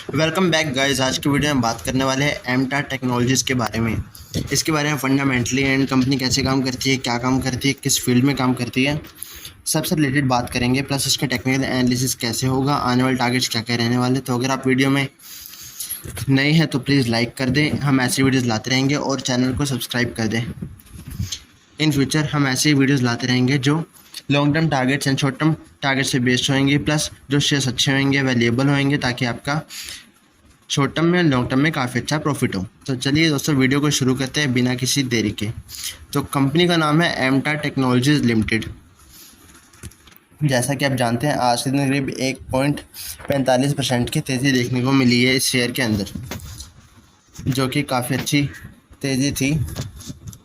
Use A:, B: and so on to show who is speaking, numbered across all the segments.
A: Welcome back guys. आज की video में बात करने वाले हैं एमटा टेक्नोलॉजीज़ के बारे में। इसके बारे में फंडामेंटली एंड कंपनी कैसे काम करती है, क्या काम करती है, किस फील्ड में काम करती है, सबसे रिलेटेड बात करेंगे। प्लस इसका टेक्निकल एनालिसिस कैसे होगा, आने वाले टारगेट्स क्या क्या रहने वाले। तो अगर आप वीडियो में नए हैं तो प्लीज़ लाइक कर दें। हम ऐसी वीडियोज़ लाते रहेंगे और चैनल को सब्सक्राइब कर दें। इन फ्यूचर हम ऐसे वीडियोज़ लाते रहेंगे जो long term targets and short term target से बेस्ड होंगे, प्लस जो शेयर्स अच्छे होंगे, अवेलेबल होंगे, ताकि आपका शॉर्ट टर्म में और लॉन्ग टर्म में काफ़ी अच्छा प्रॉफिट हो। तो चलिए दोस्तों, वीडियो को शुरू करते हैं बिना किसी देरी के। तो कंपनी का नाम है एमटा टेक्नोलॉजीज़ लिमिटेड। जैसा कि आप जानते हैं, आज के दिन करीब 1.45% की तेज़ी देखने को मिली है इस शेयर के अंदर, जो कि काफ़ी अच्छी तेज़ी थी।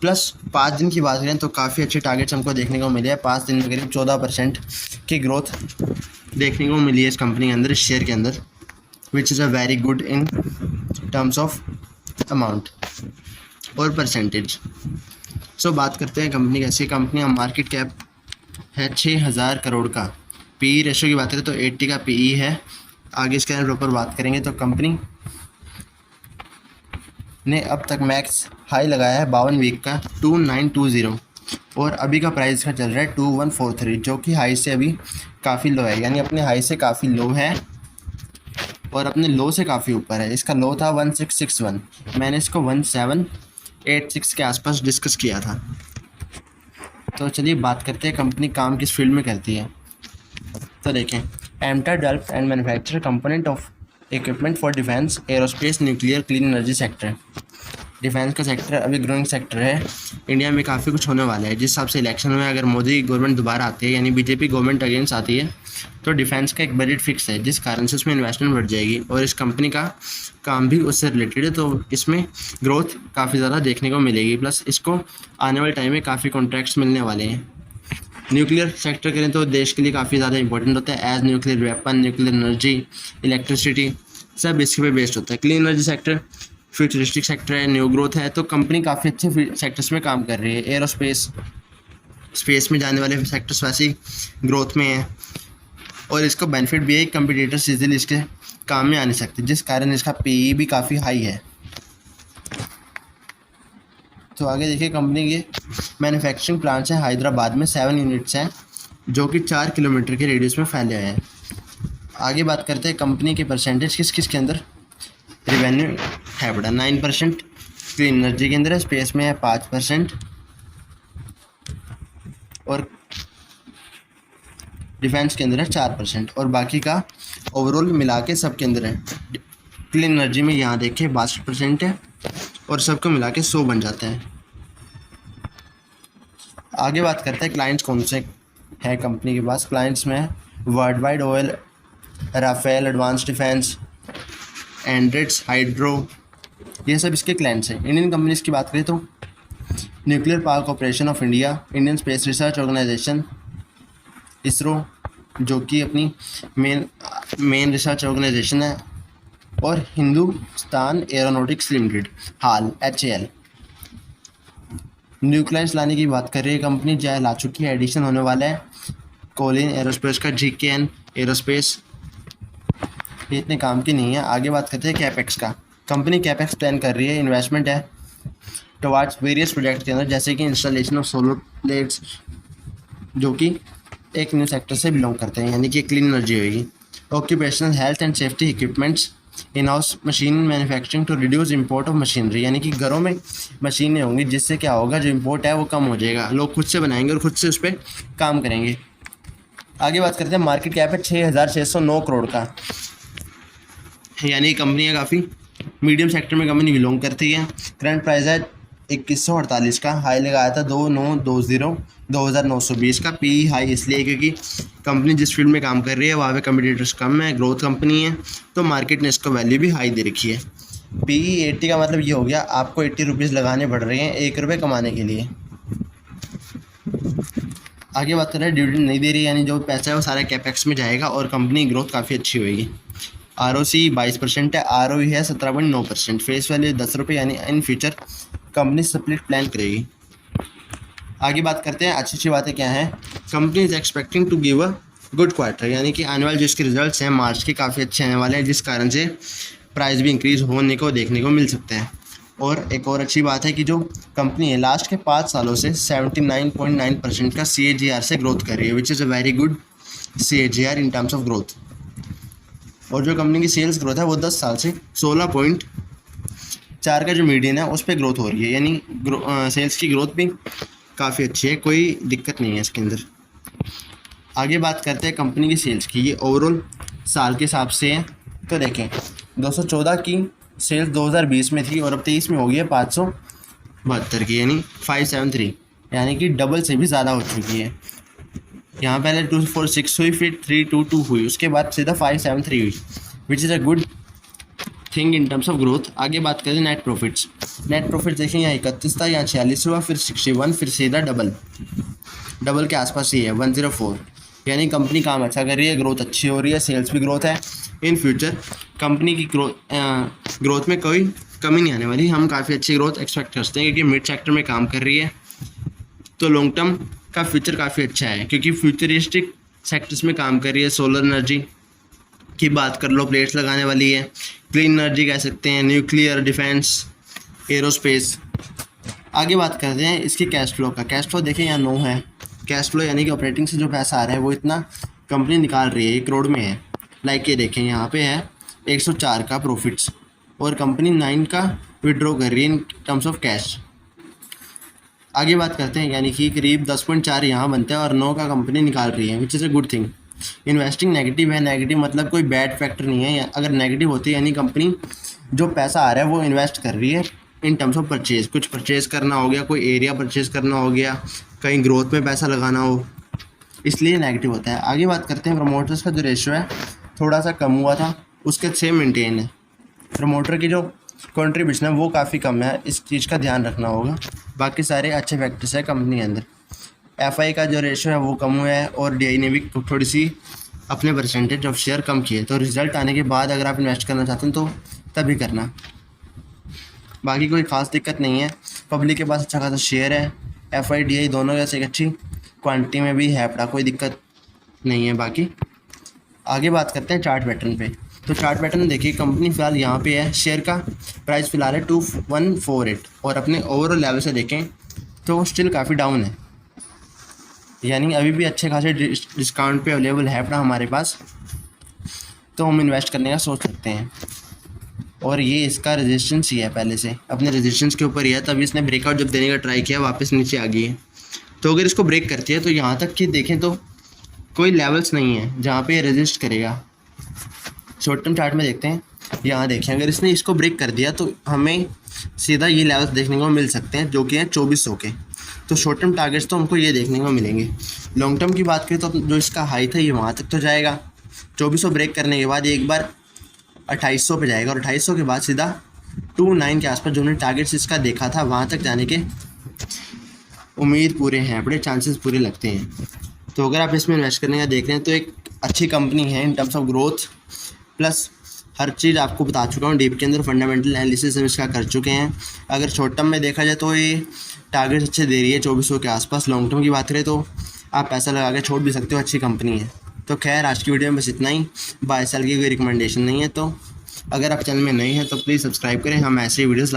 A: प्लस 5 दिन की बात करें तो काफ़ी अच्छे टारगेट्स हमको देखने को मिले हैं। 5 दिन में करीब 14% की ग्रोथ देखने को मिली है इस कंपनी के अंदर, इस शेयर के अंदर, which is a very good in terms of amount और परसेंटेज। सो बात करते हैं कंपनी कैसी। कंपनी का मार्केट कैप है 6000 करोड़ का। पी रेशो की बात करें तो 80 का पी है। आगे इसके अंदर ऊपर बात करेंगे तो कंपनी ने अब तक मैक्स हाई लगाया है 52 वीक का 2920, और अभी का प्राइस का चल रहा है 2143, जो कि हाई से अभी काफ़ी लो है, यानी अपने हाई से काफ़ी लो है और अपने लो से काफ़ी ऊपर है। इसका लो था 1661, मैंने इसको 1786 के आसपास डिस्कस किया था। तो चलिए बात करते हैं कंपनी काम किस फील्ड में करती है। तो देखें, एमटा develops and manufacture component of equipment for defence, aerospace, nuclear, clean energy sector. Defence का सेक्टर अभी ग्रोइंग सेक्टर है। इंडिया में काफ़ी कुछ होने वाला है। जिस हिसाब से इलेक्शन में अगर मोदी गवर्नमेंट दोबारा आती है, यानी बीजेपी गवर्नमेंट अगेंस्ट आती है, तो डिफेंस का एक बजट फिक्स है, जिस कारण से उसमें इन्वेस्टमेंट बढ़ जाएगी और इस कंपनी का काम भी उससे रिलेटेड है। तो इसमें ग्रोथ काफ़ी ज़्यादा देखने को मिलेगी। प्लस इसको आने वाले टाइम में काफ़ी कॉन्ट्रैक्ट्स मिलने वाले हैं। न्यूक्लियर सेक्टर करें तो देश के लिए काफ़ी ज़्यादा इंपॉर्टेंट होता है, as nuclear weapon, nuclear energy, electricity, सब इसके पे बेस्ड होता है। Clean energy sector futuristic sector है, न्यू ग्रोथ है। तो कंपनी काफ़ी अच्छे सेक्टर्स में काम कर रही है। एरोस्पेस, स्पेस में जाने वाले सेक्टर्स वैसी ग्रोथ में है, और इसको बेनिफिट भी है, कंपटीटर्स इजीली इसके काम में आ नहीं सकते, जिस कारण इसका पीई भी काफ़ी हाई है। तो आगे देखिए, कंपनी के मैन्युफैक्चरिंग प्लांट्स हैं हैदराबाद में, 7 यूनिट्स हैं, जो कि 4 किलोमीटर के रेडियस में फैले हुए हैं। आगे बात करते हैं कंपनी के परसेंटेज किस किस के अंदर रिवेन्यू है बड़ा। 9% क्लीन एनर्जी के अंदर है, स्पेस में है 5%, और डिफेंस के अंदर है 4%, और बाकी का ओवरऑल मिला के सब के अंदर है। क्लीन एनर्जी में यहाँ देखिए 62% है, और सबको मिला के 100 बन जाता है। आगे बात करते हैं क्लाइंट्स कौन से हैं कंपनी के पास। क्लाइंट्स में world wide oil, Rafael, advance defence, Andritz, hydro, ये सब इसके क्लाइंट्स हैं। इंडियन कंपनीज की बात करें तो nuclear power corporation of India, Indian space research organisation ISRO, जो कि अपनी मेन रिसर्च ऑर्गेनाइजेशन है, और Hindustan aeronautics limited HAL HAL। New clients लाने की बात कर रही है कंपनी, जो ला चुकी है, एडिशन होने वाला है कोलिन एरोस्पेस का, GKN एरोस्पेस, ये इतने काम की नहीं है। आगे बात करते हैं कैपेक्स का। कंपनी कैपेक्स प्लान कर रही है, इन्वेस्टमेंट है टुवर्ड्स वेरियस प्रोजेक्ट के अंदर, जैसे कि इंस्टॉलेशन ऑफ सोलर प्लेट्स, जो कि एक न्यू सेक्टर से बिलोंग करते हैं, यानी कि क्लीन एनर्जी होगी। Occupational health and safety equipments, in house machine manufacturing to reduce import of machinery, यानी कि घरों में मशीनें होंगी, जिससे क्या होगा, जो इंपोर्ट है वो कम हो जाएगा, लोग खुद से बनाएंगे और खुद से उस पर काम करेंगे। आगे बात करते हैं, मार्केट कैप है 6609 करोड़ का, यानी कंपनियाँ काफ़ी मीडियम सेक्टर में कंपनी बिलोंग करती है। करंट प्राइस है 2148 का, हाई लगाया था 2920 का। पी हाई इसलिए क्योंकि कंपनी जिस फील्ड में काम कर रही है वहाँ पे कंपटीटर्स कम है, ग्रोथ कंपनी है, तो मार्केट ने इसको वैल्यू भी हाई दे रखी है। पी 80 का मतलब ये हो गया, आपको 80 रुपीज़ लगाने पड़ रहे हैं 1 रुपये कमाने के लिए। आगे बात कर रहे हैं, डिविडेंड नहीं दे रही, यानी जो पैसा है वो सारा कैपेक्स में जाएगा और कंपनी ग्रोथ काफ़ी अच्छी होगी। ROC 22% है, ROE है 17.9%, फेस वैल्यू 10 रुपये, यानी in future company split plan करेगी। आगे बात करते हैं अच्छी अच्छी बातें क्या हैं। Company is expecting to give a good quarter, यानी कि आने वाले जो इसके रिजल्ट्स हैं मार्च के काफ़ी अच्छे आने वाले हैं, जिस कारण से प्राइस भी इंक्रीज़ होने को देखने को मिल सकते हैं। और एक और अच्छी बात है कि जो कंपनी है लास्ट के 5 सालों से 79.9% का CAGR से ग्रोथ कर रही है, which is a very good CAGR in terms of growth. और जो कंपनी की सेल्स ग्रोथ है वो 10 साल से 16.4 का जो मीडियन है उस पर ग्रोथ हो रही है, यानी सेल्स की ग्रोथ भी काफ़ी अच्छी है, कोई दिक्कत नहीं है इसके अंदर। आगे बात करते हैं कंपनी की सेल्स की, ये ओवरऑल साल के हिसाब से है। तो देखें 214 की सेल्स 2020 में थी और अब 23 में हो गई है 572 की, यानी 573, यानी कि डबल से भी ज़्यादा हो चुकी है। यहाँ पहले 246 हुई, फिर 322 हुई, उसके बाद सीधा 573 हुई, which is a good thing in terms of growth. आगे बात करें नेट प्रॉफिट्स। नेट प्रॉफिट देखिए यहाँ 31 था, यहाँ 46 हुआ, फिर 61, फिर सीधा डबल के आसपास ही है 104, यानी कंपनी काम अच्छा कर रही है, ग्रोथ अच्छी हो रही है, सेल्स भी ग्रोथ है। इन फ्यूचर कंपनी की ग्रोथ में कोई कमी नहीं आने वाली, हम काफ़ी अच्छी ग्रोथ एक्सपेक्ट करते हैं क्योंकि मिड सेक्टर में काम कर रही है, तो लॉन्ग टर्म का फ्यूचर काफ़ी अच्छा है क्योंकि फ्यूचरिस्टिक सेक्टर्स में काम कर रही है। सोलर एनर्जी की बात कर लो, प्लेट्स लगाने वाली है, क्लीन एनर्जी कह सकते हैं, न्यूक्लियर, डिफेंस, एरोस्पेस। आगे बात करते हैं इसकी कैश फ्लो का। कैश फ्लो देखें यहाँ 9 है, कैश फ्लो यानी कि ऑपरेटिंग से जो पैसा आ रहा है वो इतना कंपनी निकाल रही है, 1 करोड़ में है। लाइक ये देखें यहाँ पे है 104 का प्रॉफिट्स और कंपनी 9 का विड्रॉ कर रही है इन टर्म्स ऑफ कैश। आगे बात करते हैं, यानी कि करीब 10.4 यहाँ बनता है और 9 का कंपनी निकाल रही है, which is a good thing. Investing negative है, नेगेटिव मतलब कोई बैड फैक्टर नहीं है, अगर नेगेटिव होती है यानी कंपनी जो पैसा आ रहा है वो इन्वेस्ट कर रही है इन टर्म्स ऑफ परचेज, कुछ परचेज करना हो गया, कोई एरिया परचेज करना हो गया, कहीं ग्रोथ में पैसा लगाना हो, इसलिए नेगेटिव होता है। आगे बात करते हैं प्रमोटर्स का जो रेशियो है थोड़ा सा कम हुआ था, उसके सेम मेंटेन है। प्रमोटर की जो कंट्रीब्यूशन है वो काफ़ी कम है, इस चीज़ का ध्यान रखना होगा। बाकी सारे अच्छे फैक्टर्स है कंपनी के अंदर। FI का जो रेशियो है वो कम हुआ है और DI ने भी थोड़ी सी अपने परसेंटेज ऑफ शेयर कम किए, तो रिजल्ट आने के बाद अगर आप इन्वेस्ट करना चाहते हैं तो तभी करना, बाकी कोई ख़ास दिक्कत नहीं है। पब्लिक के पास अच्छा खासा शेयर है, FI DI दोनों वैसे एक अच्छी क्वांटिटी में भी है, पड़ा कोई दिक्कत नहीं है। बाकी आगे बात करते हैं चार्ट पैटर्न पे। तो चार्ट पैटर्न देखिए कंपनी फ़िलहाल यहाँ पे है, शेयर का प्राइस फ़िलहाल है 2148 और अपने ओवरऑल लेवल से देखें तो स्टिल काफ़ी डाउन है, यानी अभी भी अच्छे खासे डिस्काउंट पे अवेलेबल है अपना हमारे पास, तो हम इन्वेस्ट करने का सोच सकते हैं। और ये इसका रेजिस्टेंस ही है, पहले से अपने रेजिस्टेंस के ऊपर ही है, तभी इसने ब्रेकआउट जब देने का ट्राई किया वापस नीचे आ गई है। तो अगर इसको ब्रेक करती है तो यहाँ तक कि देखें तो कोई लेवल्स नहीं है जहाँ पे ये रेजिस्ट करेगा। शॉर्ट टर्म चार्ट में देखते हैं, यहाँ देखें अगर इसने इसको ब्रेक कर दिया तो हमें सीधा ये लेवल्स देखने को मिल सकते हैं जो कि हैं 2400 के। तो शॉर्ट टर्म टारगेट्स तो हमको ये देखने को मिलेंगे। लॉन्ग टर्म की बात करें तो जो इसका हाई था ये वहाँ तक तो जाएगा, 2400 ब्रेक करने के बाद एक बार 2800 पे जाएगा और 2800 के बाद सीधा 29 के आसपास जो हमने टारगेट्स इसका देखा था वहाँ तक जाने के उम्मीद पूरे हैं, बड़े चांसेस पूरे लगते हैं। तो अगर आप इसमें इन्वेस्ट करने का देख रहे हैं तो एक अच्छी कंपनी है in terms of growth, plus हर चीज़ आपको बता चुका हूँ डीप के अंदर, फंडामेंटल एनालिसिस हम इसका कर चुके हैं। अगर शॉर्ट टर्म में देखा जाए तो ये टारगेट अच्छे दे रही है 2400 के आसपास। लॉन्ग टर्म की बात करें तो आप पैसा लगा के छोड़ भी सकते हो, अच्छी कंपनी है। तो खैर आज की वीडियो में बस इतना ही, बाय सेल की कोई रिकमेंडेशन नहीं है। तो अगर आप चैनल में नए हैं तो प्लीज़ सब्सक्राइब करें, हम ऐसे वीडियोज़